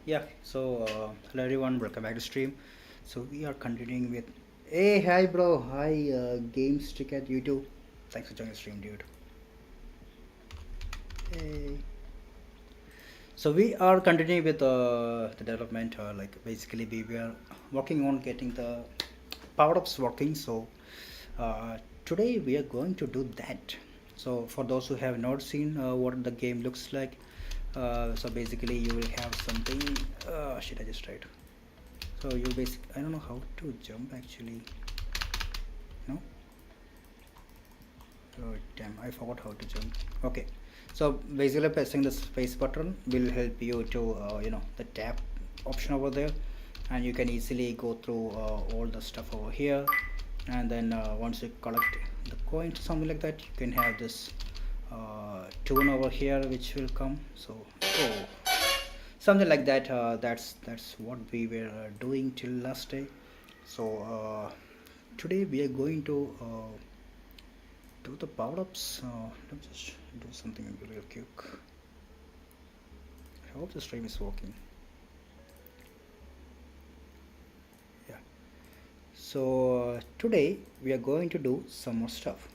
Yeah, hello everyone, welcome back to stream. So we are continuing with. Hey, hi, bro. Hi, Game Stick at YouTube. Thanks for joining the stream, dude. Hey. So we are continuing with the development. Like basically, we were working on getting the power ups working. Uh, Today we are going to do that. So for those who have not seen what the game looks like, so basically you will have something. Shit, I just tried. So you basic. I don't know how to jump actually. No. Oh damn! I forgot how to jump. Okay. So basically, pressing the space button will help you to the tap option over there, and you can easily go through all the stuff over here. And then once you collect the coins, something like that, you can have this tune over here, which will come. So oh, something like that. That's what we were doing till last day. So today we are going to do the power ups. Let me just do something real quick. I hope the stream is working. Yeah. So today we are going to do some more stuff.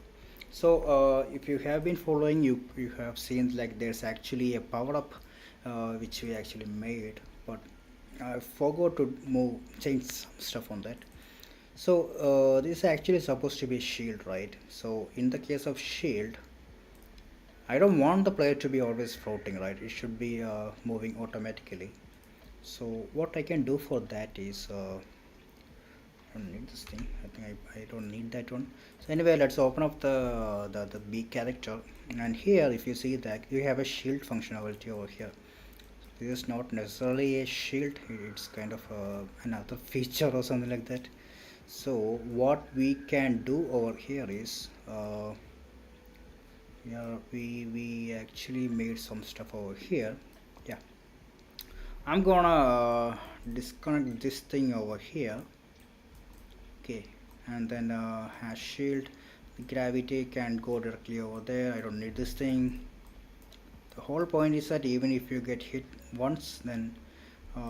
So if you have been following, you have seen like there's actually a power up which we actually made, but I forgot to change some stuff on that. So this is actually supposed to be shield, right? So in the case of shield, I don't want the player to be always floating, right? It should be moving automatically. So what I can do for that is I don't need this thing. I think I don't need that one. So anyway, let's open up the B character, and here if you see that you have a shield functionality over here. This is not necessarily a shield, it's kind of another feature or something like that. So what we can do over here is yeah, we actually made some stuff over here. Yeah, I'm gonna disconnect this thing over here. Okay, and then has shield. The gravity can go directly over there. I don't need this thing. The whole point is that even if you get hit once, then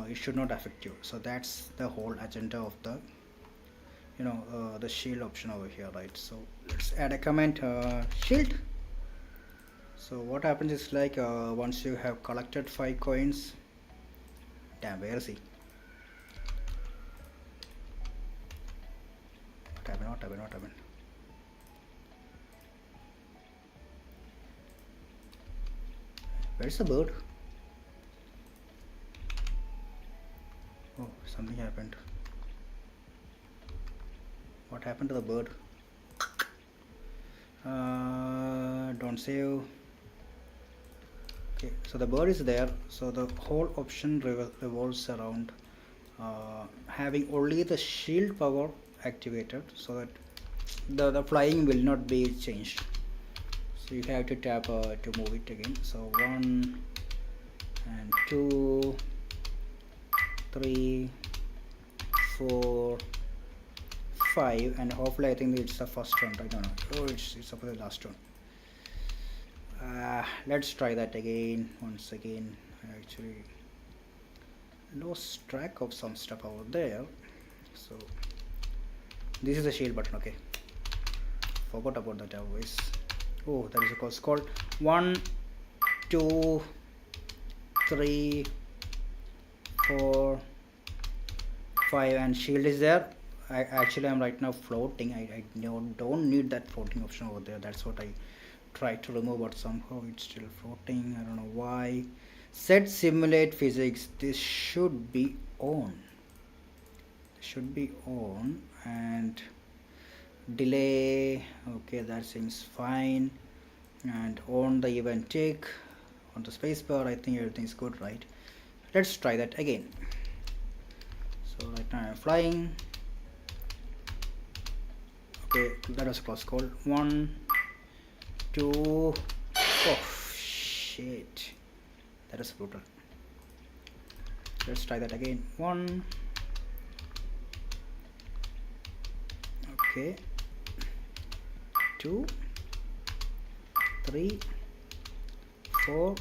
it should not affect you. So that's the whole agenda of the the shield option over here, right? So let's add a comment, shield. So what happens is like once you have collected 5 coins. Damn, where is he? What happened? Where's the bird? Oh, something happened. What happened to the bird? Don't save. Okay, so the bird is there. So the whole option revolves around having only the shield power activated, so that the flying will not be changed. So you have to tap to move it again. So 1 and 2, 3, 4, 5, and hopefully I think it's the first one. I don't know. Oh, it's supposed to the last one. Let's try that again. Once again, I actually lost track of some stuff over there. So this is the shield button. Okay, forgot about that always. Oh, that is of course called 1, 2, 3, 4, 5, and shield is there. I'm right now floating. I don't need that floating option over there. That's what I tried to remove, but somehow it's still floating. I don't know why. Set simulate physics. This should be on. And delay. Okay, that seems fine. And on the event tick on the spacebar. I think everything's good, right? Let's try that again. So right now I'm flying. Okay, that was a close call. 1, 2. Oh shit, that is brutal. Let's try that again. 1. Okay, 2, 3, 4,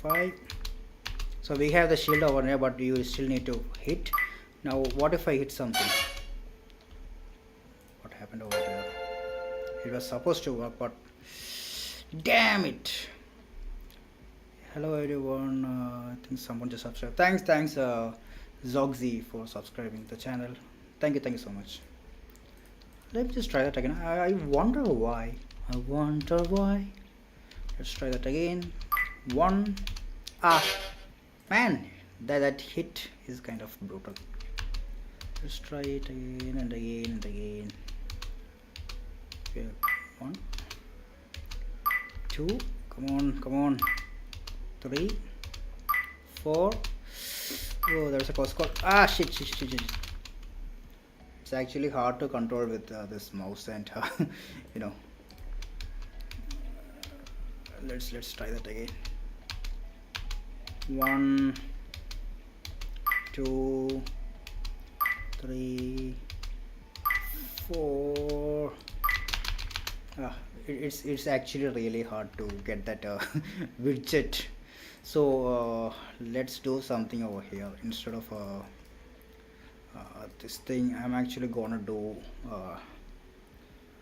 5. So we have the shield over here, but you still need to hit. Now what if I hit something? What happened over here? It was supposed to work, but damn it. Hello everyone, I think someone just subscribed. Thanks Zogzy for subscribing the channel. Thank you so much. Let me just try that again. I wonder why. Let's try that again. One. Man, that hit is kind of brutal. Let's try it again and again and again. Okay, 1, 2, come on, 3, 4. Oh, there's a cost call. Shit. It's actually hard to control with this mouse, and you know. Let's try that again. 1, 2, 3, 4. It's actually really hard to get that widget. So let's do something over here. Instead of this thing, I'm actually gonna do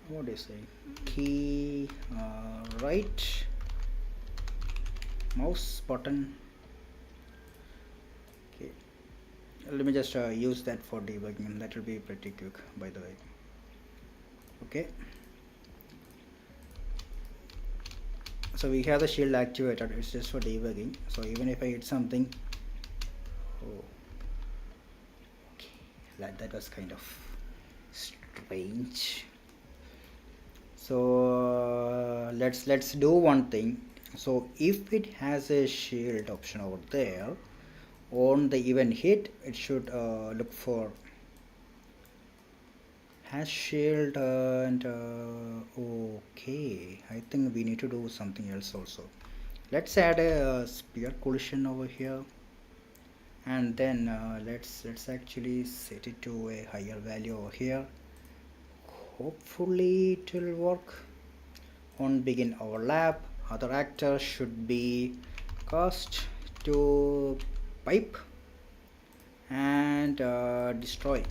what do you say, key right mouse button. Okay, let me just use that for debugging. That will be pretty quick, by the way. Okay, so we have the shield activated. It's just for debugging. So even if I hit something, that was kind of strange. So let's do one thing. So if it has a shield option over there, on the event hit, it should look for has shield and okay, I think we need to do something else also. Let's add a spear collision over here, and then let's actually set it to a higher value over here. Hopefully it will work. On begin overlap, other actor should be cast to pipe and destroy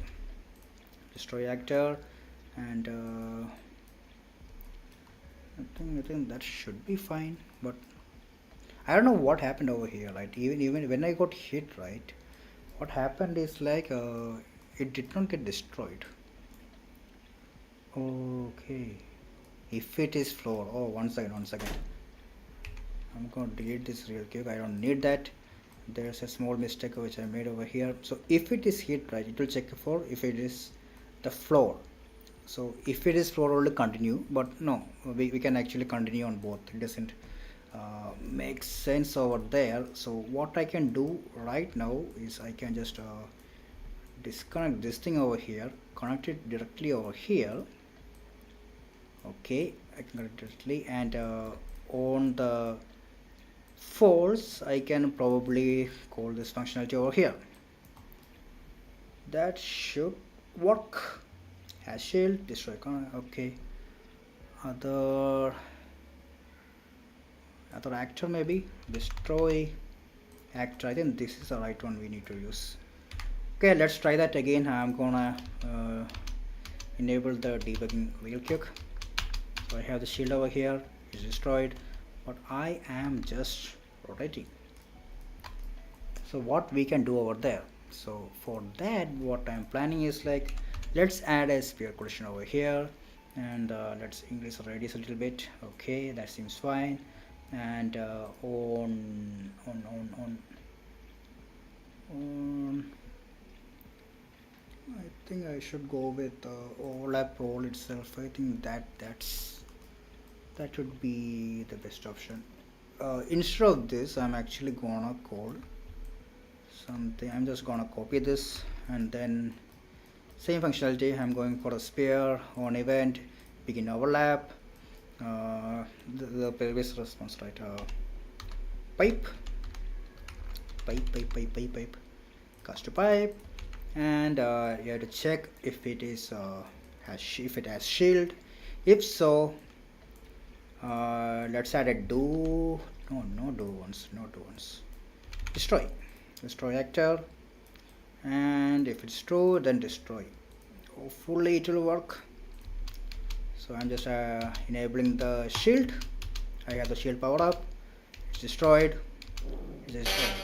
actor, and I think that should be fine. But I don't know what happened over here, right? Even when I got hit, right, what happened is like it did not get destroyed. Okay, if it is floor, one second, I'm going to delete this real quick. I don't need that. There's a small mistake which I made over here. So if it is hit, right, it will check for if it is the floor. So if it is floor, only continue, but no, we can actually continue on both. It doesn't make sense over there. So what I can do right now is I can just disconnect this thing over here, connect it directly over here. Okay, I can connect directly, and on the false I can probably call this functionality over here. That should work. Has shield, destroy. Okay, other actor, maybe destroy actor. I think this is the right one we need to use. Okay, let's try that again. I'm gonna enable the debugging real quick. So I have the shield over here, it's destroyed, but I am just rotating. So what we can do over there, so for that what I'm planning is like, let's add a spear collision over here, and let's increase the radius a little bit. Okay, that seems fine. And on I think I should go with overlap roll itself. I think that would be the best option. Instead of this, I'm actually gonna call something. I'm just gonna copy this, and then same functionality. I'm going for a spear on event, begin overlap, the previous response, right? Pipe, cast to pipe, and you have to check if it is if it has shield. If so, let's add a do. No do once. Destroy. destroy actor, and if it's true then destroy. Hopefully it will work. So I'm just enabling the shield. I have the shield powered up. It's destroyed. It's destroyed.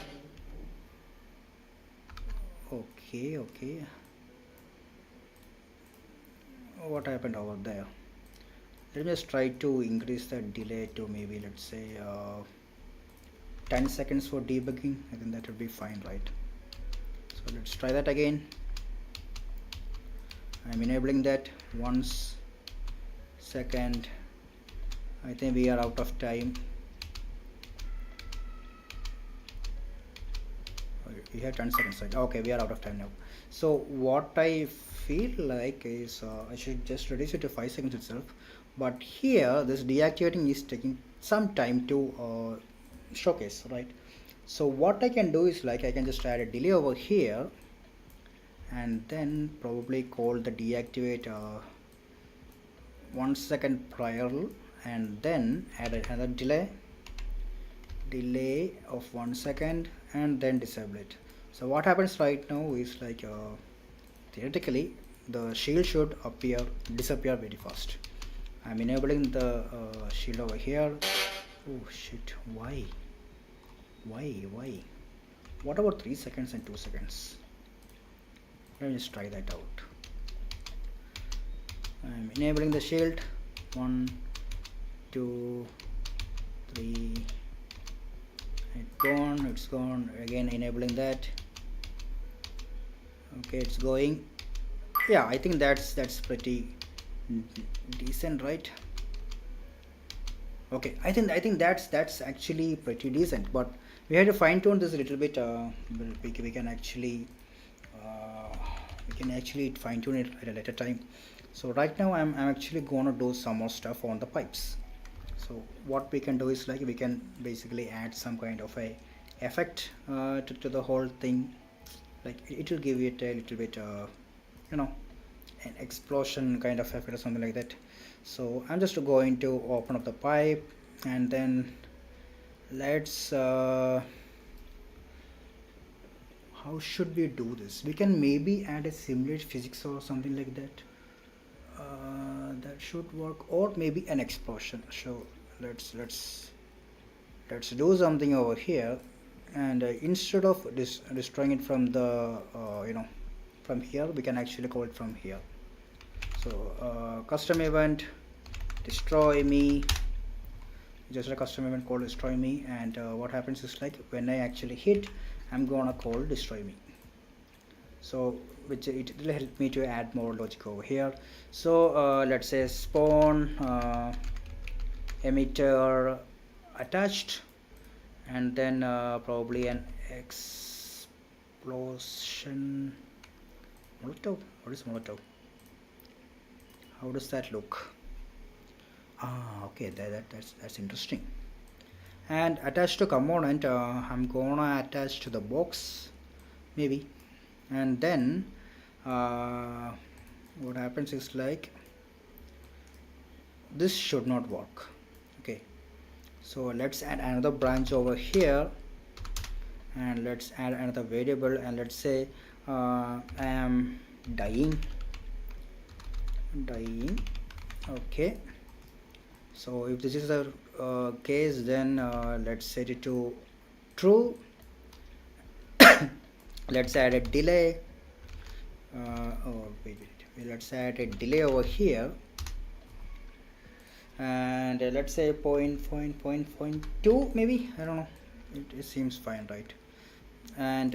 Okay. What happened over there? Let me just try to increase the delay to maybe, let's say, 10 seconds for debugging. I think that would be fine, right? So let's try that again. I'm enabling that. Once second. I think we are out of time. We have 10 seconds, right? Okay, we are out of time now. So what I feel like is I should just reduce it to 5 seconds itself. But here this deactivating is taking some time to showcase, right? So what I can do is, like, I can just add a delay over here and then probably call the deactivate 1 second prior, and then add another delay of 1 second and then disable it. So what happens right now is, like, theoretically the shield should disappear very fast. I'm enabling the shield over here. Oh shit, why? What about 3 seconds and 2 seconds? Let me just try that out. I'm enabling the shield. 1 2 3. It's gone again, enabling that. Okay, it's going. Yeah, I think that's pretty decent, right? Okay, I think that's actually pretty decent, but we have to fine tune this a little bit. We can actually fine tune it at a later time. So right now I'm actually gonna do some more stuff on the pipes. So what we can do is, like, we can basically add some kind of a effect to the whole thing. Like, it will give it a little bit an explosion kind of effect or something like that. So I'm just going to open up the pipe, and then let's how should we do this? We can maybe add a simulate physics or something like that. That should work, or maybe an explosion. So let's do something over here, and instead of destroying it from the from here, we can actually call it from here. So custom event destroy me, just a custom event called destroy me, and what happens is, like, when I actually hit, I'm gonna call destroy me. So which it will help me to add more logic over here. So let's say spawn emitter attached, and then probably an explosion molotov. What is molotov? How does that look? Okay, that's interesting. And attached to component, I'm gonna attach to the box maybe, and then what happens is, like, this should not work. Okay, so let's add another branch over here, and let's add another variable, and let's say I am dying. Okay, so if this is the case, then let's set it to true. Let's add a delay. Wait, let's add a delay over here, and let's say point 2 maybe. I don't know, it seems fine, right? And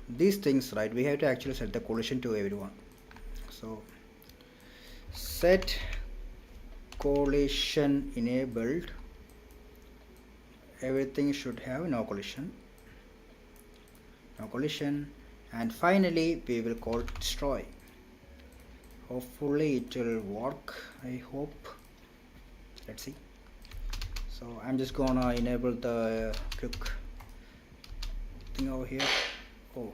these things, right, we have to actually set the collision to everyone. So set collision enabled, everything should have no collision, and finally we will call destroy. Hopefully it will work, I hope. Let's see. So I'm just gonna enable the quick thing over here. Oh,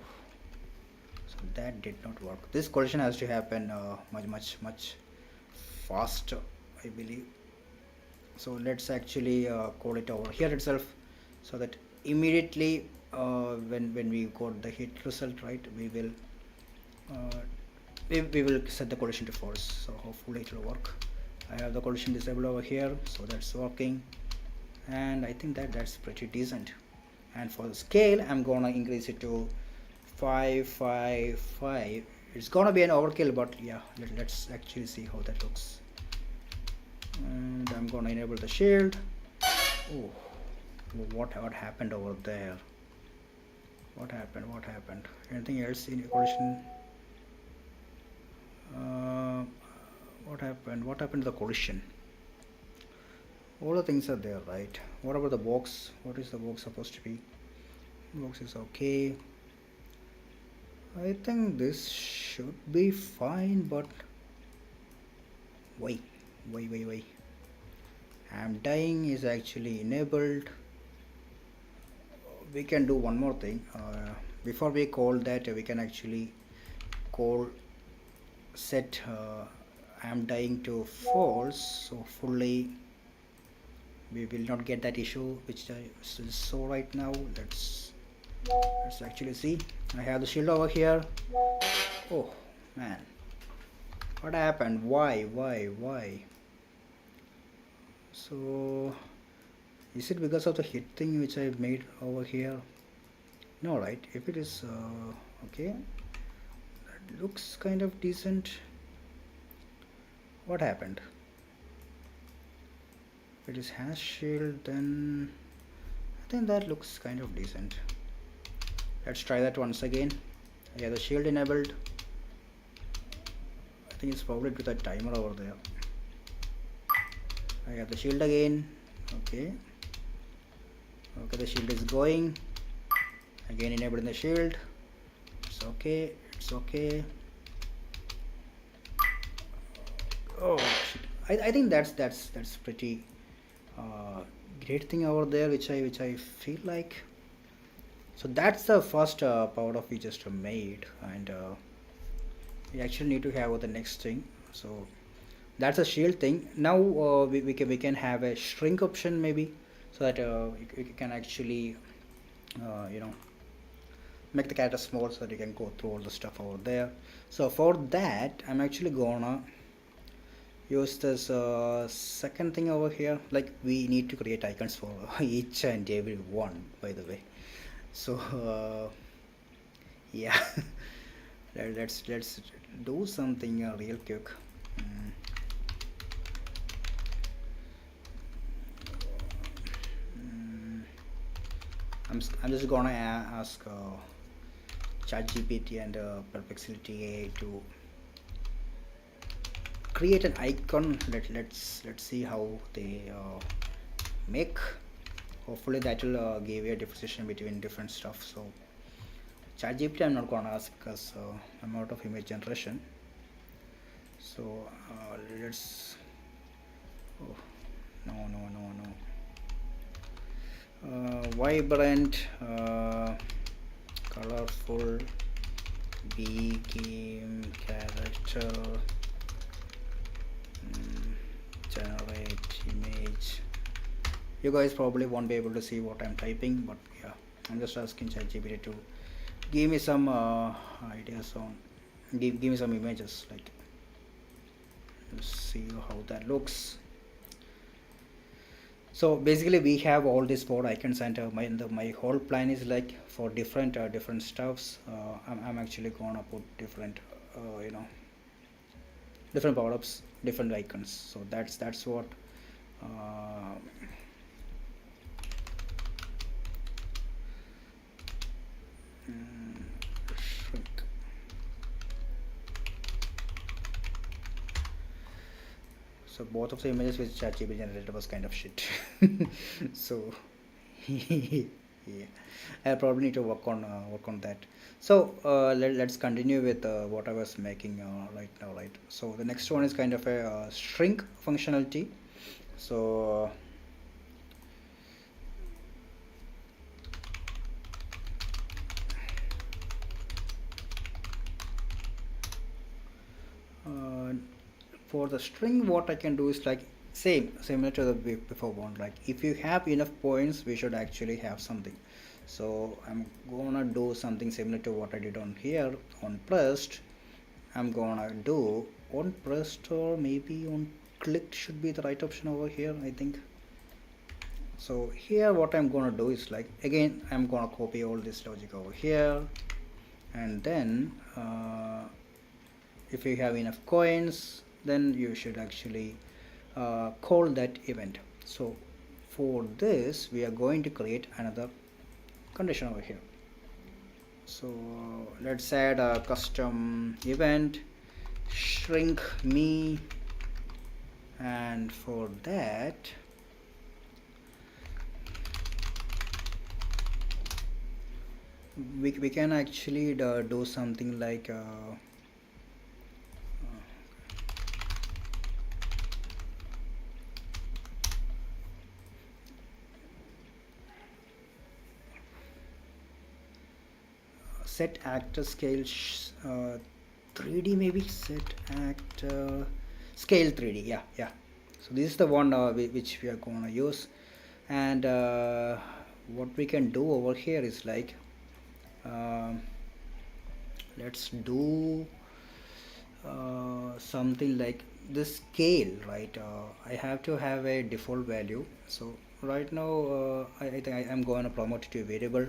so that did not work. This collision has to happen much faster, I believe. So let's actually call it over here itself, so that immediately when we got the hit result, right, uh, we will set the collision to false, so hopefully it will work. I have the collision disabled over here, so that's working, and I think that's pretty decent. And for the scale, I'm gonna increase it to 555. It's gonna be an overkill, but yeah, let's actually see how that looks. And I'm gonna enable the shield. Oh, what happened over there? What happened? Anything else in collision? uh, what happened to the collision? All the things are there, right? What about the box? What is the box supposed to be? Box is okay. I think this should be fine, but why? Why? I'm dying is actually enabled. We can do one more thing. Before we call that, we can actually call set I'm dying to false, so fully we will not get that issue which I saw right now. Let's actually see. I have the shield over here. Oh man, what happened? Why? So is it because of the hit thing which I made over here? No, right? If it is okay, that looks kind of decent. What happened? If it is hash shield, then I think that looks kind of decent. Let's try that once again. I have the shield enabled. I think it's probably to the timer over there. I have the shield again. Okay, the shield is going. Again enabling the shield. It's okay. Oh shit. I think that's pretty great thing over there, which I feel like. So that's the first power up we just made, and we actually need to have the next thing. So that's a shield thing. Now we can have a shrink option maybe, so that you can actually make the character small so that you can go through all the stuff over there. So for that, I'm actually gonna use this second thing over here. Like, we need to create icons for each and every one, by the way. So yeah, let's do something real quick. Mm. Mm. I'm just gonna ask ChatGPT and Perplexity AI to create an icon. Let's see how they make. Hopefully that will give you a differentiation between different stuff. So ChatGPT I'm not gonna ask because I'm out of image generation. So let's oh, no vibrant, colorful game character, generate image. You guys probably won't be able to see what I'm typing, but yeah, I'm just asking ChatGPT to give me some ideas on give me some images, like, let's see how that looks. So basically we have all these 4 icons, and my whole plan is like for different stuffs. I'm actually gonna put different different power-ups, different icons. So that's what shrink. So both of the images which ChatGPT generated was kind of shit. So yeah, I probably need to work on that. So let's continue with what I was making right now, right? So the next one is kind of a shrink functionality. So for the string, what I can do is like similar to the before one. Like, if you have enough points, we should actually have something. So I'm gonna do something similar to what I did on here on pressed. I'm gonna do on pressed, or maybe on clicked should be the right option over here, I think. So here what I'm gonna do is, like, again I'm gonna copy all this logic over here, and then if you have enough coins, then you should actually call that event. So for this we are going to create another condition over here. So let's add a custom event, shrink me, and for that we can actually do something like set actor scale 3D, maybe set actor scale 3D. Yeah. So this is the one which we are going to use, and what we can do over here is, like, let's do something like this scale, right? I have to have a default value. So right now I think I am going to promote it to a variable,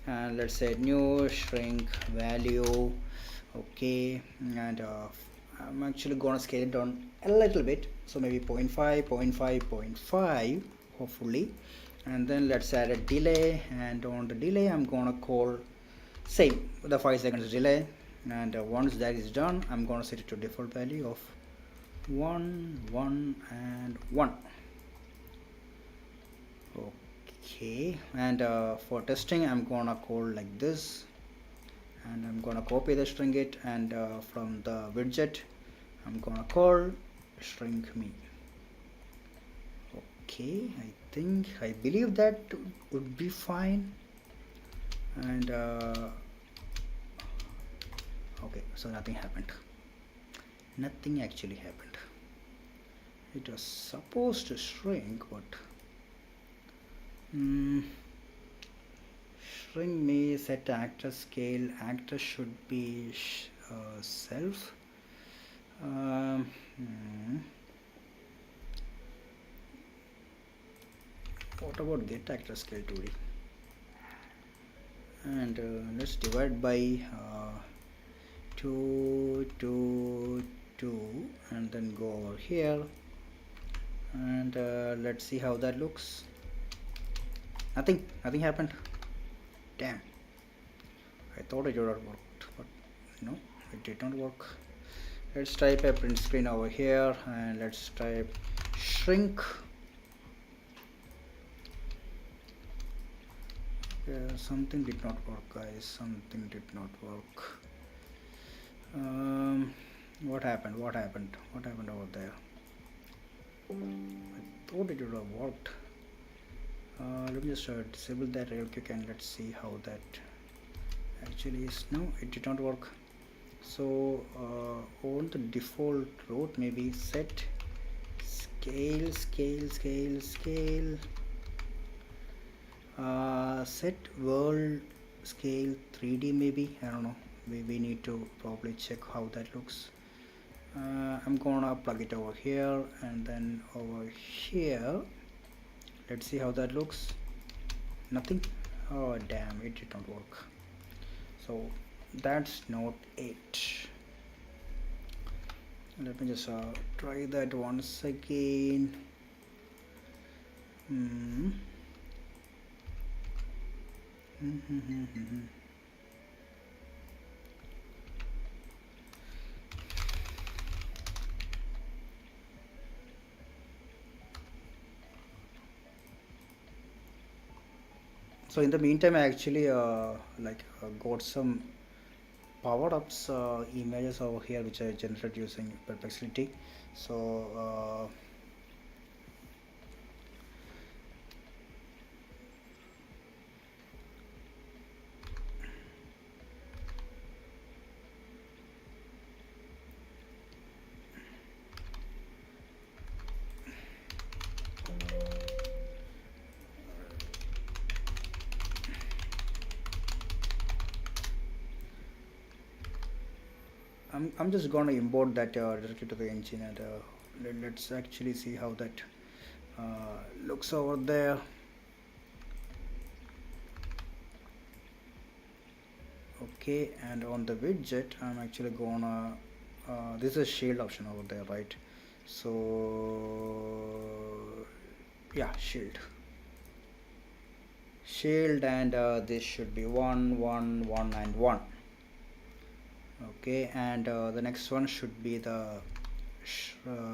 and let's say new shrink value. Okay, and I'm actually going to scale it down a little bit, so maybe 0.5, 0.5, 0.5, hopefully. And then let's add a delay, and on the delay I'm going to call same the 5 seconds delay, and once that is done I'm going to set it to default value of 1, 1, and 1. Okay, and for testing I'm going to call like this, and I'm going to copy the string it, and from the widget I'm going to call shrink me. Okay, I believe that would be fine. And okay, so nothing happened. Nothing actually happened. It was supposed to shrink, but shrink me, set actor scale. Actor should be self. What about get actor scale 2D? And let's divide by 2, 2, 2, and then go over here, and let's see how that looks. Nothing happened. Damn, I thought it would have worked, but no, it did not work. Let's type a print screen over here, and let's type shrink. Yeah, something did not work, guys. Something did not work. What happened over there? I thought it would have worked. Let me just disable that real quick, and let's see how that actually is. No, it did not work. So on the default route, maybe set scale, set world scale 3D, maybe. I don't know, we need to probably check how that looks. I'm gonna plug it over here, and then over here let's see how that looks. Nothing. Oh damn, it did not work. So that's not it. Let me just try that once again. So in the meantime I actually got some power-ups images over here which I generated using Perplexity. So I'm just gonna import that directly to the engine, and let's actually see how that looks over there. Okay, and on the widget I'm actually gonna this is a shield option over there, right? So yeah, shield, and this should be 1 1 1 and 1. Okay, and the next one should be the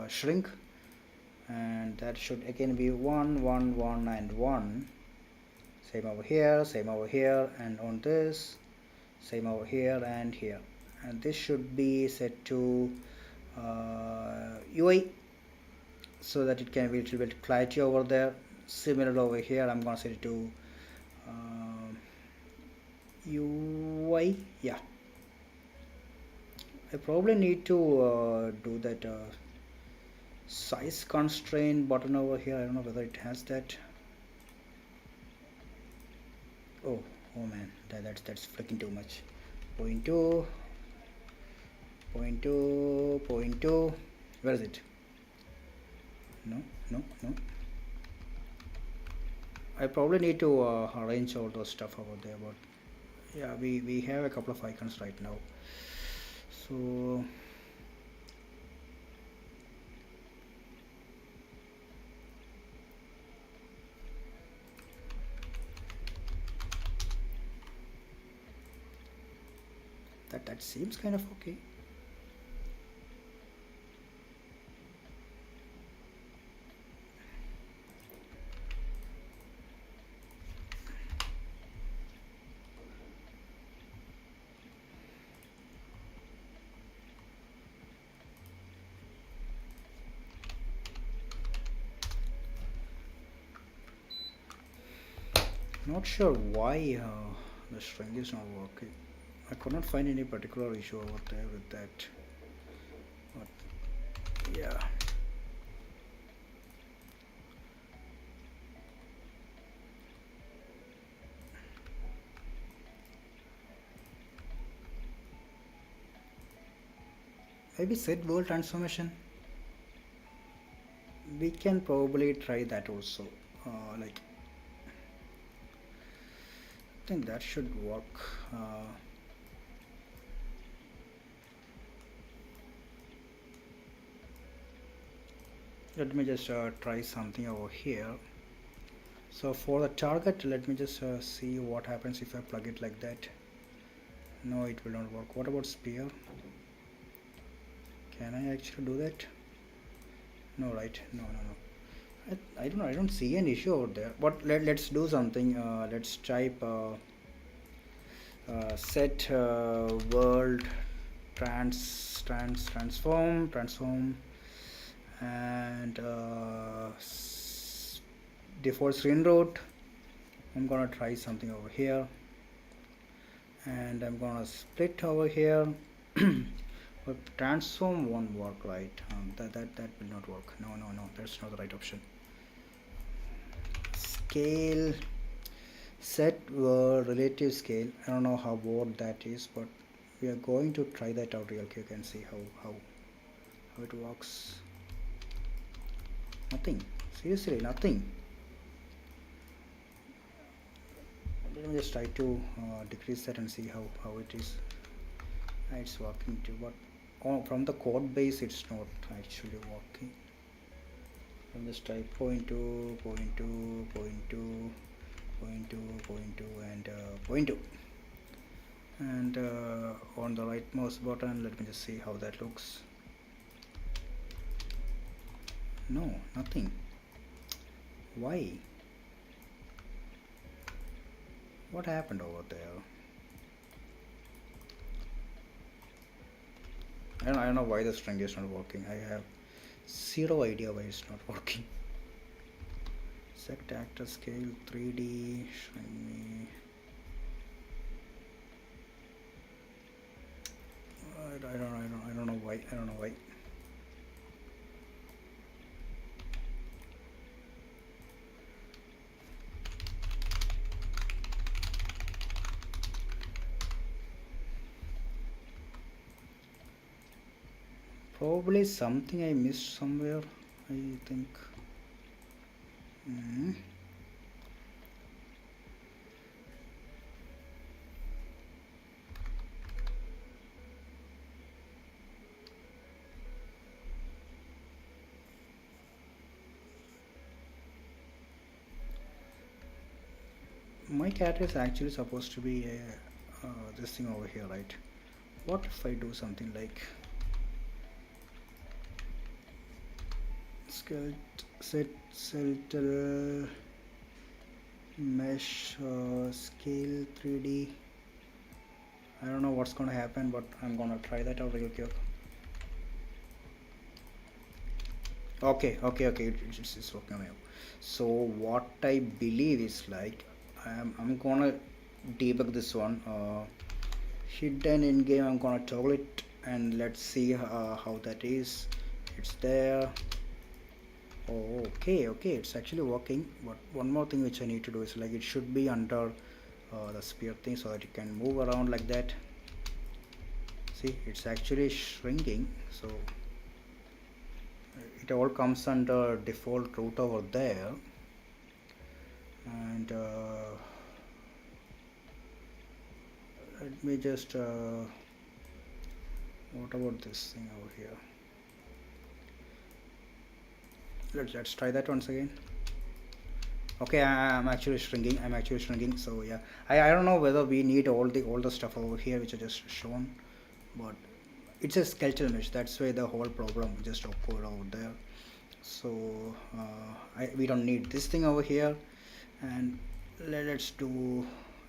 shrink, and that should again be 1 1 1 and 1. Same over here, same over here, and on this same over here and here, and this should be set to UI, so that it can be a little bit clarity over there. Similar over here, I'm gonna set it to UI. Yeah, I probably need to do that size constraint button over here. I don't know whether it has that. Oh man, that's freaking too much. 0.2, 0.2, 0.2. Where is it? No. I probably need to arrange all those stuff over there, but yeah, we have a couple of icons right now. So that seems kind of okay. Not sure why the string is not working. I could not find any particular issue over there with that, but yeah. Maybe set world transformation. We can probably try that also. Like, I think that should work. Let me just try something over here. So for the target, let me just see what happens if I plug it like that. No, it will not work. What about spear? Can I actually do that? No, right? No. I don't know. I don't see an issue over there. But let's do something. Let's type set world transform, and default screen root. I'm gonna try something over here, and I'm gonna split over here. But transform won't work, right? That will not work. No, that's not the right option. Scale, set relative scale. I don't know how what that is, but we are going to try that out real quick and see how it works. Nothing. Seriously, nothing. Let me just try to decrease that and see how it is. It's working too, but from the code base it's not actually working. I'll just type 0.2, 0.2, 0.2, 0.2, 0.2, and 0.2, and on the right mouse button, let me just see how that looks. No, nothing. Why? What happened over there? I don't know why the string is not working. I have zero idea why it's not working. Set actor scale 3D. Showing me. I don't know why. I don't know why. Probably something I missed somewhere, I think. Mm. My cat is actually supposed to be this thing over here, right? What if I do something like set mesh scale 3D? I don't know what's gonna happen, but I'm gonna try that out real quick. Okay, it's working now. So what I believe is like I'm gonna debug this one. Hidden in game. I'm gonna toggle it and let's see how that is. It's there. Oh, okay, it's actually working. But one more thing which I need to do is like it should be under the spear thing so that you can move around like that. See, it's actually shrinking, so it all comes under default route over there. And let me just what about this thing over here? Let's try that once again. Okay, I'm actually shrinking, so yeah, I don't know whether we need all the stuff over here which I just shown, but it's a skeletal mesh. That's why the whole problem just occurred over there. So we don't need this thing over here, and let's do,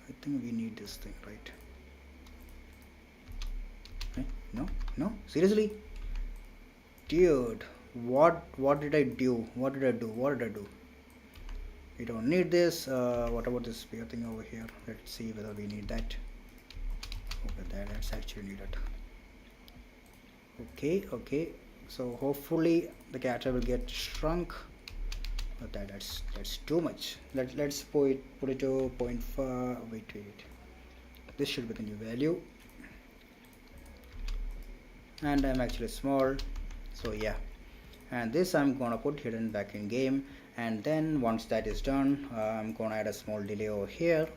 I think we need this thing, right? No, seriously, dude, what did I do? What did I do? We don't need this. What about this spear thing over here? Let's see whether we need that. Okay, that's actually needed. Okay, so hopefully the character will get shrunk, but that's too much. Let's put it to 0.5. Wait, this should be the new value, and I'm actually small, so yeah. And this I'm gonna put hidden back in game, and then once that is done, I'm gonna add a small delay over here.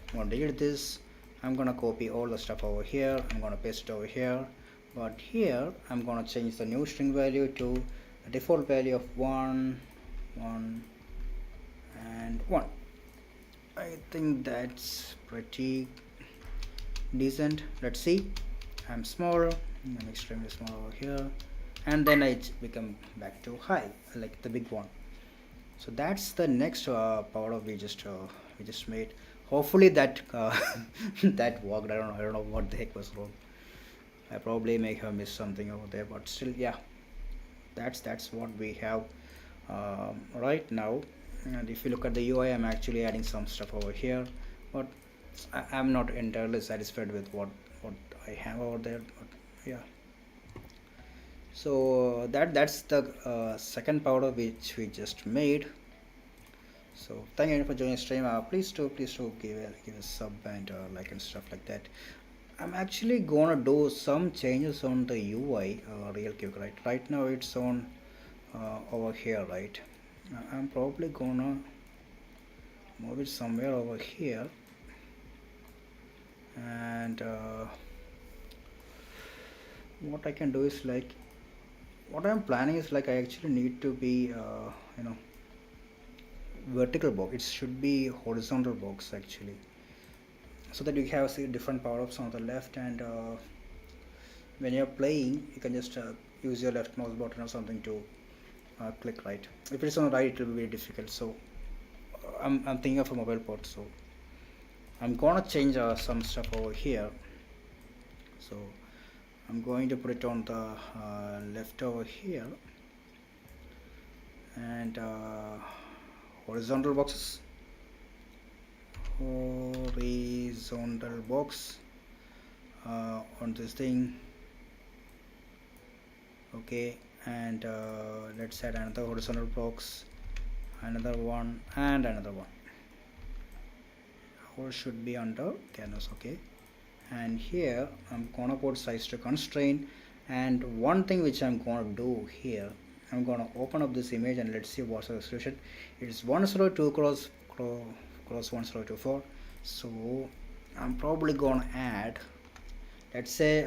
I'm gonna delete this. I'm gonna copy all the stuff over here. I'm gonna paste it over here, but here I'm gonna change the new string value to a default value of 1 1 and 1. I think that's pretty decent. Let's see. I'm small, I'm extremely small over here, and then I become back to high like the big one. So that's the next power up we just made. Hopefully that that worked. I don't know what the heck was wrong. I probably may have missed something over there, but still, yeah, that's what we have right now. And if you look at the UI, I'm actually adding some stuff over here, but I'm not entirely satisfied with what I have over there. But yeah, so that's the second powder which we just made. So thank you for joining the stream. Please do give a sub and like and stuff like that. I'm actually gonna do some changes on the UI real quick. Right now it's on over here, right? I'm probably gonna move it somewhere over here, and what I can do is like, what I'm planning is like I actually need to be you know, vertical box. It should be horizontal box actually, so that you have see different power-ups on the left, and when you're playing you can just use your left mouse button or something to click right. If it's on the right it will be very difficult, so I'm thinking of a mobile port, so I'm gonna change some stuff over here. So I'm going to put it on the left over here, and horizontal box on this thing. Okay, and let's add another horizontal box, another one, and another one. All should be under canvas. Okay, and here I'm gonna put size to constraint, And one thing which I'm gonna do here, I'm gonna open up this image and let's see what's the resolution. It's 102 cross 1024. So I'm probably gonna add, let's say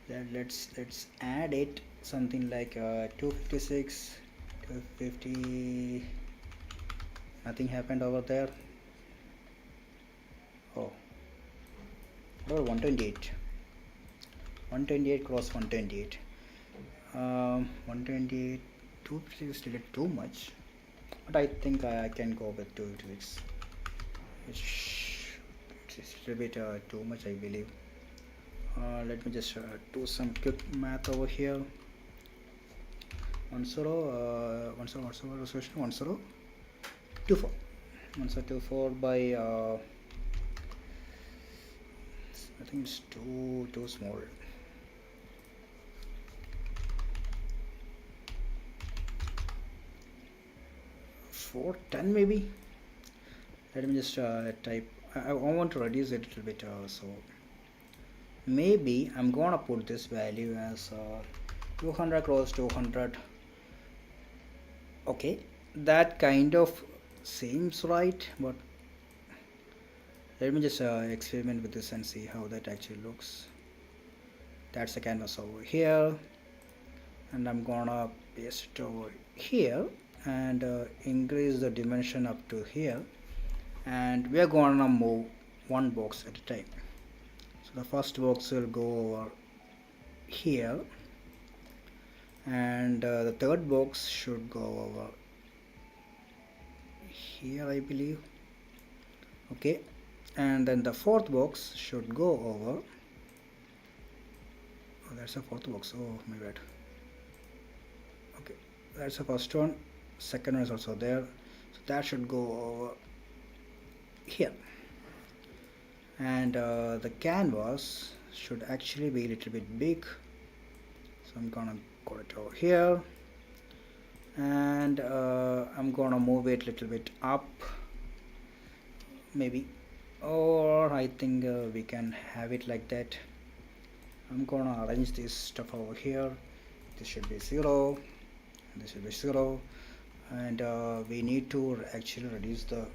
let's add it something like 256, 250. Nothing happened over there. Oh, or 128, 128 cross 128. 128, 256 is still too much, but I think I can go with 256. It's a bit too much, I believe. Let me just do some quick math over here. 10 resolution 1024, 1024 by I think it's too small. 410 maybe. Let me just type. I want to reduce it a little bit, so maybe I'm gonna put this value as 200 cross 200. Okay, that kind of seems right, but let me just experiment with this and see how that actually looks. That's the canvas over here, and I'm gonna paste it over here and increase the dimension up to here, and we are gonna move one box at a time. So the first box will go over here, and the third box should go over here, I believe. Okay, and then the fourth box should go over. Oh, that's the fourth box. Oh my bad. Okay, that's the first one. Second one is also there, so that should go over here. And the canvas should actually be a little bit big, so I'm gonna put it over here, and I'm gonna move it a little bit up maybe, or I think we can have it like that. I'm gonna arrange this stuff over here. This should be 0, this should be 0, and we need to actually reduce the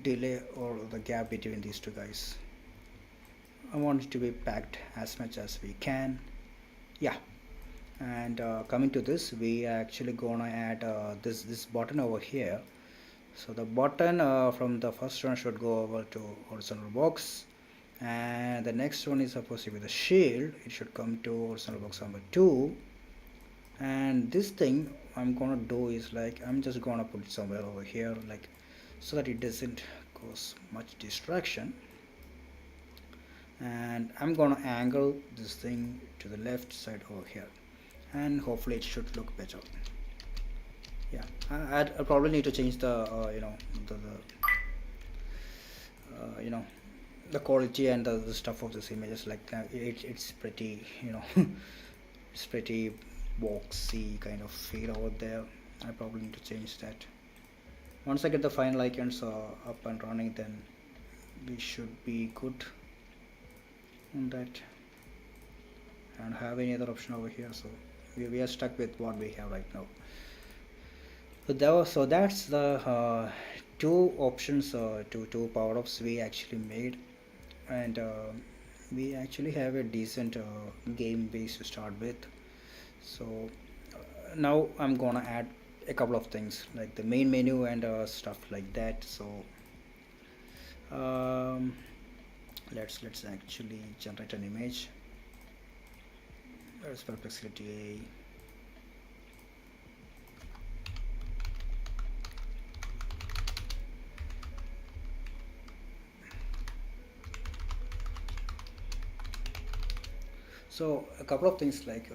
delay or the gap between these two guys. I want it to be packed as much as we can. Yeah, and coming to this, we are actually gonna add this button over here. So the button from the first one should go over to horizontal box, and the next one is supposed to be the shield. It should come to horizontal box number 2, and this thing I'm gonna do is like I'm just gonna put it somewhere over here, like so that it doesn't cause much distraction, and I'm gonna angle this thing to the left side over here, and hopefully it should look better. Yeah, I probably need to change the the quality and the stuff of this images, like it's pretty it's pretty boxy kind of feel over there. I probably need to change that. Once I get the final icons up and running, then we should be good on that. I don't have any other option over here, so we are stuck with what we have right now. So that's the two options, two power-ups we actually made, and we actually have a decent game base to start with. So now I'm gonna add a couple of things like the main menu and stuff like that. So let's actually generate an image. There's perplexity. So a couple of things, like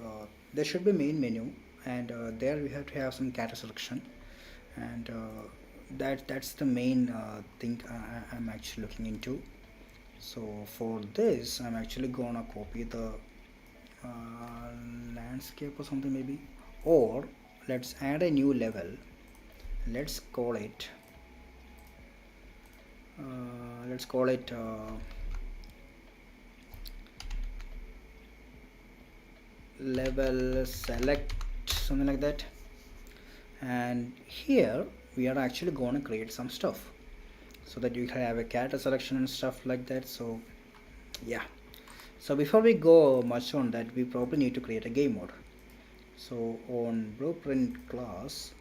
there should be main menu, and there we have to have some character selection, and that's the main thing I'm actually looking into. So for this, I'm actually gonna copy the landscape or something maybe, or let's add a new level. Let's call it level select, something like that. And here we are actually going to create some stuff so that you can have a character selection and stuff like that. So yeah, so before we go much on that, we probably need to create a game mode. So on blueprint class,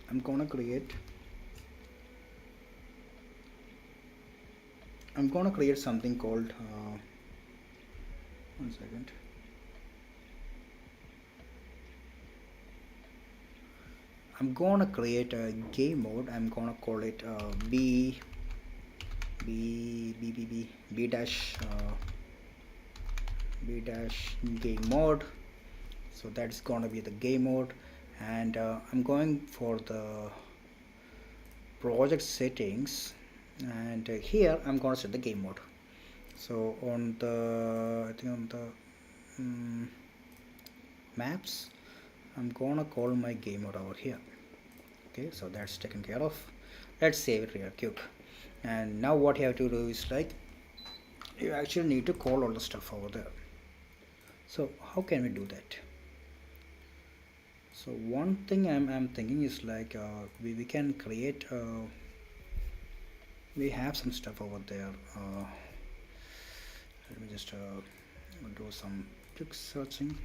I'm gonna create something called 1 second. I'm gonna create a game mode. I'm gonna call it B dash B dash game mode. So that's gonna be the game mode, and I'm going for the project settings, and here I'm gonna set the game mode. So on the I think on the maps, I'm gonna call my game mode over here. Okay, so that's taken care of. Let's save it real quick. And now what you have to do is like you actually need to call all the stuff over there. So how can we do that? So one thing I'm thinking is like we can create we have some stuff over there. Let me just do some quick searching.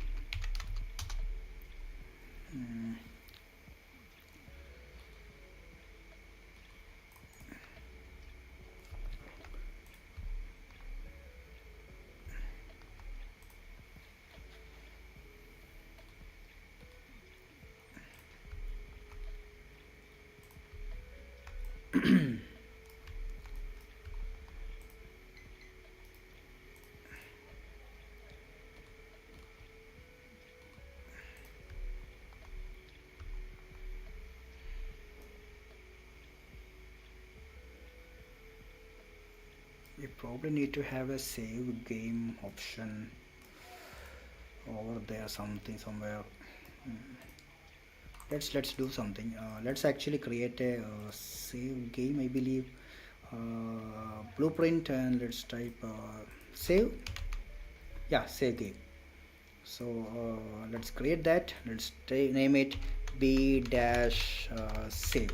We probably need to have a save game option over there, something somewhere. Let's do something. Let's actually create a save game, I believe. Blueprint, and let's type save. Yeah, save game. So let's create that. Let's name it b dash save.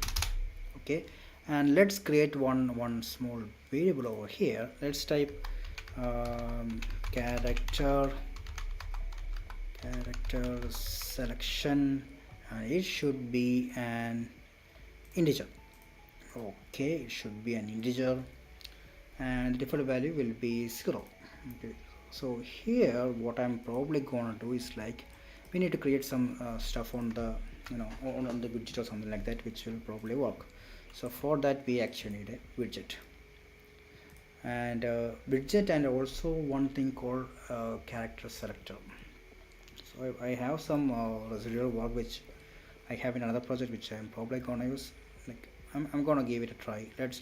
Okay, and let's create one small variable over here. Let's type character selection, and it should be an integer. Okay, it should be an integer, and the default value will be 0. Okay, so here what I'm probably gonna do is like we need to create some stuff on the on the widget or something like that, which will probably work. So for that we actually need a widget, and widget, and also one thing called character selector. So I have some residual work which I have in another project which I'm probably gonna use. Like I'm gonna give it a try. Let's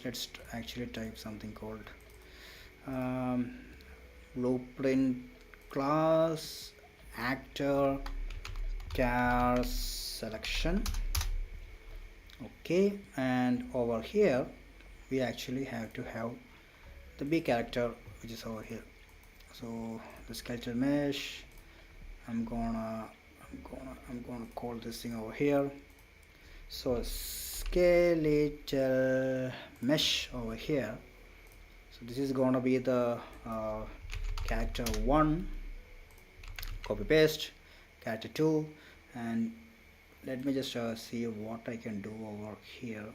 actually type something called blueprint class actor char selection. Okay, and over here we actually have to have the B character which is over here. So the skeletal mesh, I'm gonna call this thing over here. So skeletal mesh over here. So this is gonna be the character 1, copy paste, character 2, and let me just see what I can do over here.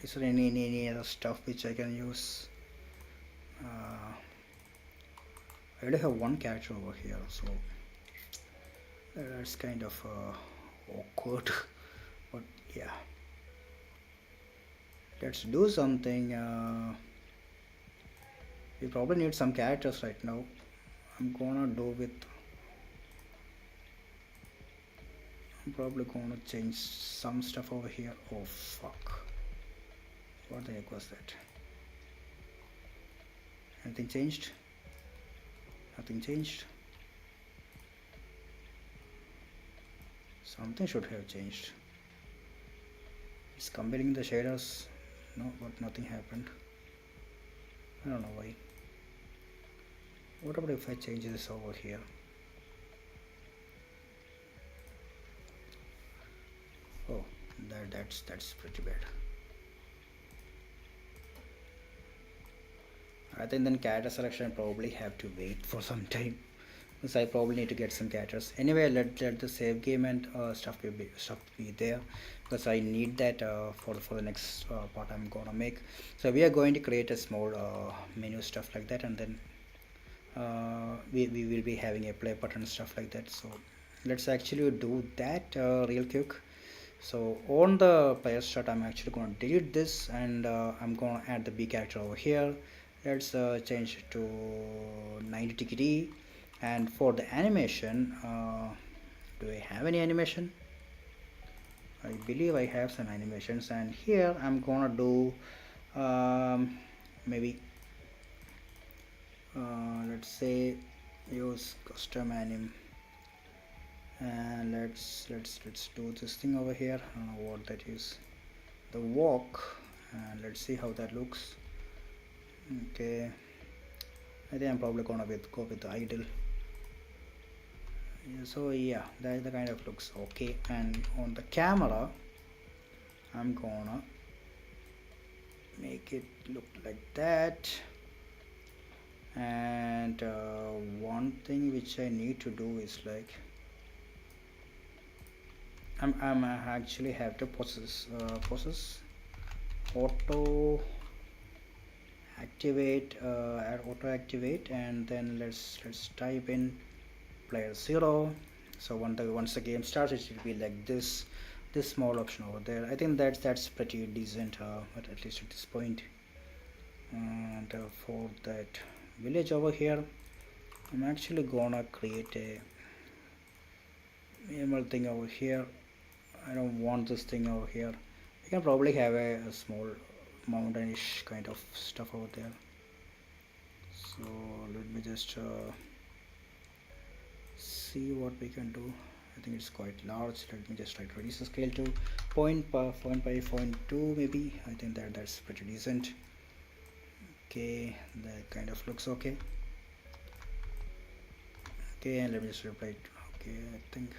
Is there any other stuff which I can use? I already have one character over here, so that's kind of awkward. But yeah, let's do something. We probably need some characters right now. I'm probably gonna change some stuff over here. Oh fuck, what the heck was that? Anything changed? Nothing changed. Something should have changed. It's combining the shaders. No, but nothing happened. I don't know why. What about if I change this over here? Oh, that's pretty bad. I think then character selection probably have to wait for some time. So I probably need to get some characters. Anyway, let the save game and stuff be there, because I need that for the next part I'm gonna make. So we are going to create a small menu stuff like that, and then we will be having a play button and stuff like that. So let's actually do that real quick. So on the player start, I'm actually going to delete this, and I'm going to add the B character over here. Let's change it to 90 degree. And for the animation, do I have any animation? I believe I have some animations, and here I'm gonna do maybe let's say use custom anim, and let's do this thing over here. I don't know what that is, the walk, and let's see how that looks. Okay, I think I'm probably gonna go with the idle. Yeah, so yeah, that the kind of looks okay. And on the camera, I'm gonna make it look like that. And one thing which I need to do is like I'm actually have to process auto activate, add auto activate, and then let's type in player 0. So once the game starts, it will be like this small option over there. I think that's pretty decent, at least at this point. And for that village over here, I'm actually gonna create a minimal thing over here. I don't want this thing over here. I can probably have a small mountainish kind of stuff over there. So let me just see what we can do. I think it's quite large. Let me just try to reduce the scale to point by 0.2 maybe. I think that's pretty decent. Okay, that kind of looks okay. Okay, and let me just reply it. Okay, I think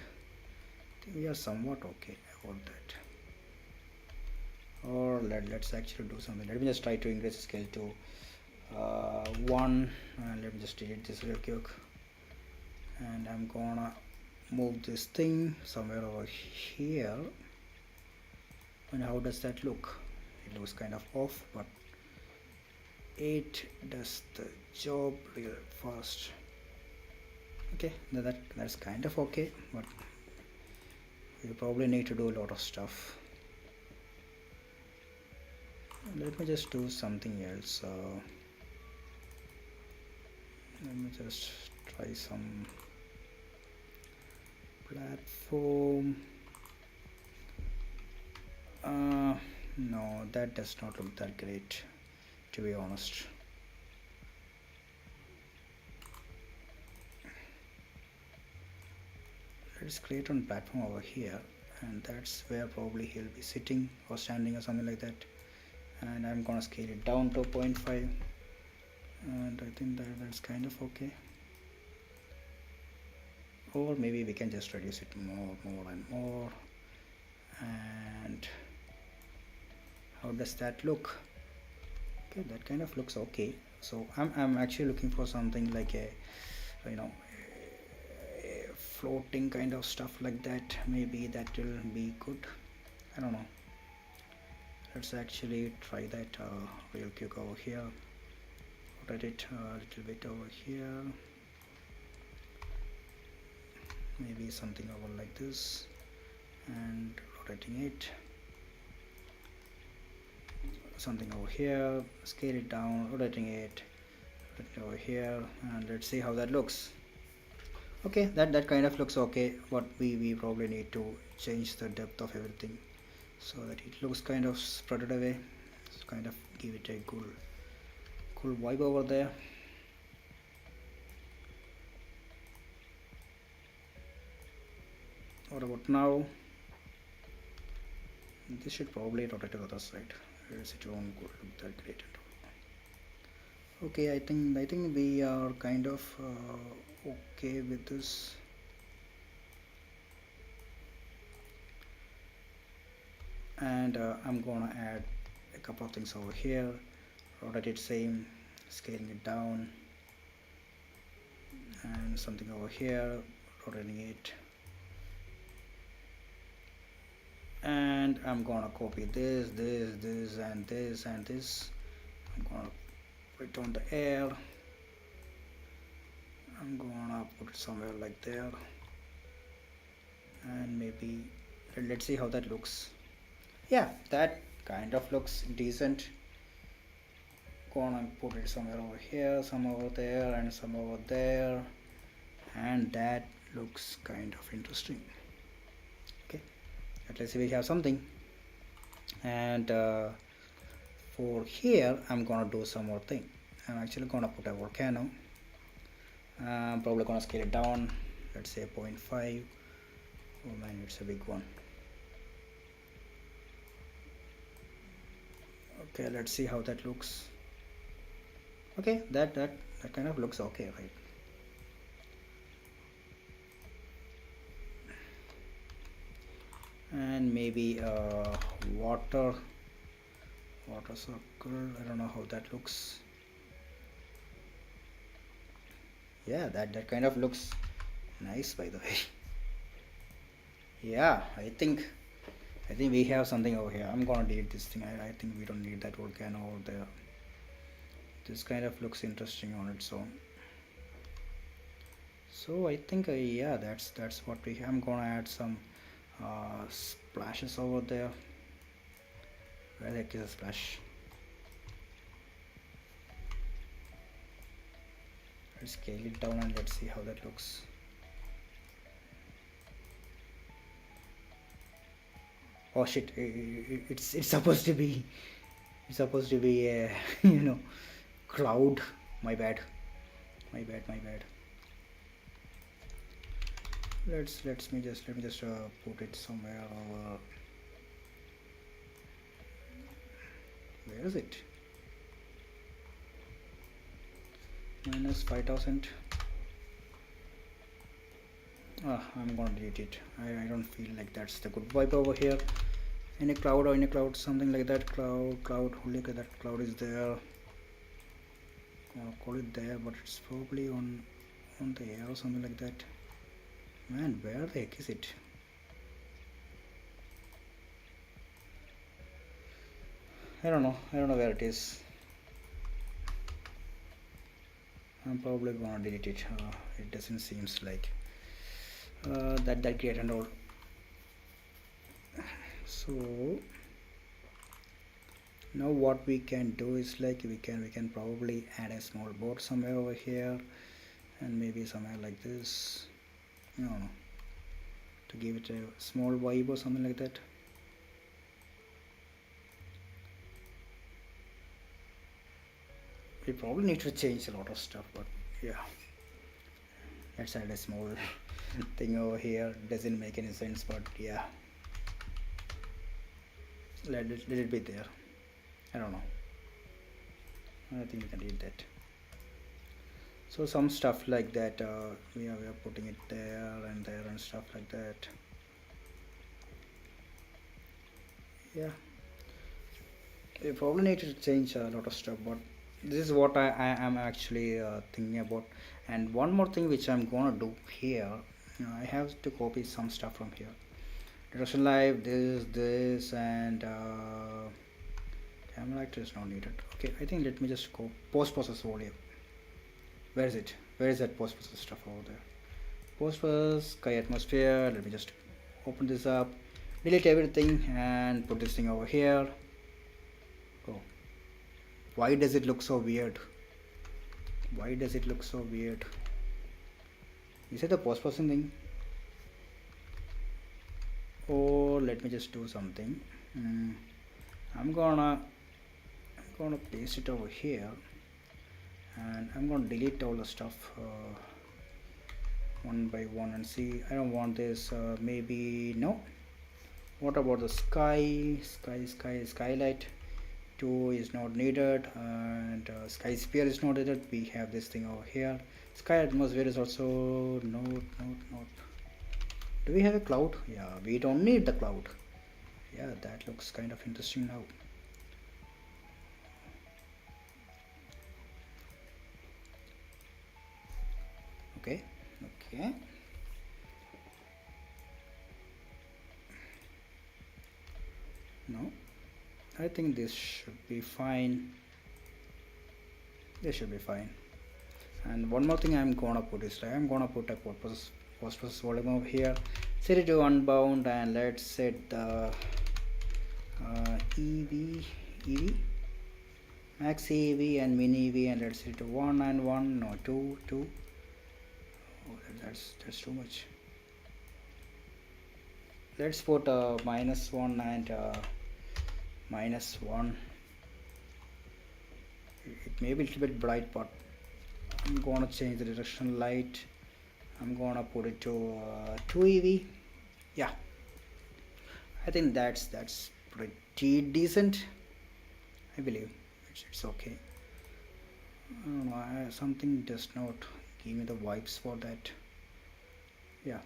we are somewhat okay about that. Or let's actually do something. Let me just try to increase the scale to 1, and let me just delete this real quick. And I'm gonna move this thing somewhere over here. And how does that look? It looks kind of off, but it does the job real fast. Okay, that's kind of okay, but we probably need to do a lot of stuff. Let me just do something else. Let me just try some platform. No, that does not look that great, to be honest. Let's create one platform over here, and that's where probably he'll be sitting or standing or something like that. And I'm gonna scale it down to 0.5, and I think that's kind of okay. Or maybe we can just reduce it more and more. And how does that look? Okay, that kind of looks okay. So I'm actually looking for something like a, you know, a floating kind of stuff like that. Maybe that will be good. I don't know. Let's actually try that real quick over here. Rotate it a little bit over here. Maybe something over like this, and rotating it. Something over here, scale it down, rotating it over here, and let's see how that looks. Okay, that kind of looks okay, but we probably need to change the depth of everything so that it looks kind of spread away. So kind of give it a cool vibe over there. What about now? This should probably rotate to the other side. Else it won't look that great at Okay, I think we are kind of okay with this. And I'm gonna add a couple of things over here. Rotate it same, scaling it down, and something over here, rotating it. And I'm gonna copy this, and this, and this. I'm gonna put it on the air. I'm gonna put it somewhere like there, and maybe let's see how that looks. Yeah, that kind of looks decent. Gonna put it somewhere over here, some over there, and some over there, and that looks kind of interesting. Okay, at least we have something. And for here I'm gonna do some more thing. I'm actually gonna put a volcano. I'm probably gonna scale it down, let's say 0.5. Oh man, it's a big one. Okay, let's see how that looks. Okay, that kind of looks okay, right? And maybe water circle. I don't know how that looks. Yeah, that kind of looks nice, by the way. Yeah, I think we have something over here. I'm gonna delete this thing. I think we don't need that volcano over there. This kind of looks interesting on its own. So I think yeah, that's what we have. I'm gonna add some splashes over there. Where the heck is a splash? Let's scale it down and let's see how that looks. Oh shit! It's supposed to be a cloud. My bad. Let me just put it somewhere over. Where is it? Minus 5000. I'm gonna delete it. I don't feel like that's the good vibe over here. In a cloud, something like that. Cloud. Look at that cloud is there. Gonna call it there, but it's probably on the air or something like that. Man, where the heck is it? I don't know where it is. I'm probably gonna delete it. It doesn't seems like that great and all. So now what we can do is like we can probably add a small board somewhere over here, and maybe somewhere like this. No, to give it a small vibe or something like that. We probably need to change a lot of stuff, but yeah, let's add a small thing over here. Doesn't make any sense, but yeah, let it be there. I don't know. I think we can read that. So some stuff like that, we are putting it there and stuff like that. Yeah, we probably need to change a lot of stuff, but this is what I am actually thinking about. And one more thing which I'm gonna do here, I have to copy some stuff from here. Reduction live, this, and camera actor is not needed. Okay, I think let me just go post process volume. Where is it? Where is that post process stuff over there? Post process, sky atmosphere. Let me just open this up, delete everything, and put this thing over here. Oh, why does it look so weird? Why does it look so weird? Is it the post processing thing? Or let me just do something. I'm gonna paste it over here, and I'm gonna delete all the stuff one by one and see. I don't want this. Maybe no. What about the skylight? 2 is not needed, and sky sphere is not needed. We have this thing over here. Sky atmosphere is also not. Do we have a cloud? Yeah, we don't need the cloud. Yeah, that looks kind of interesting now. Okay, okay. No, I think this should be fine. This should be fine. And one more thing I'm gonna put is I'm gonna put a post volume over here. Set it to unbound, and let's set the EV, max EV and mini EV, and let's set it to 1 and 1, no 2, 2. Oh, that's too much. Let's put -1 and -1. It may be a little bit bright, but I'm gonna change the directional light. I'm gonna put it to 2 EV. Yeah, I think that's pretty decent. I believe it's okay. I don't know, something does not give me the vibes for that. Yeah.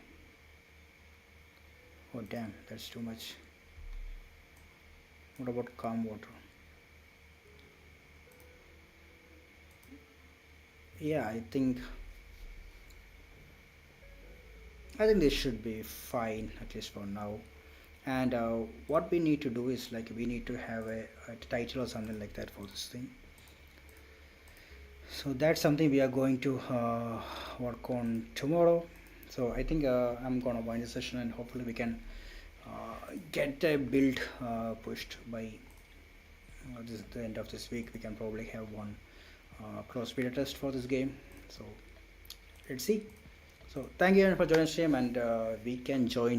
Oh damn, that's too much. What about calm water? Yeah, I think this should be fine, at least for now. And what we need to do is like we need to have a title or something like that for this thing. So that's something we are going to work on tomorrow. So I think I'm gonna wind the session, and hopefully we can get a build pushed by the end of this week. We can probably have one cross beta test for this game. So let's see. So thank you for joining stream, and we can join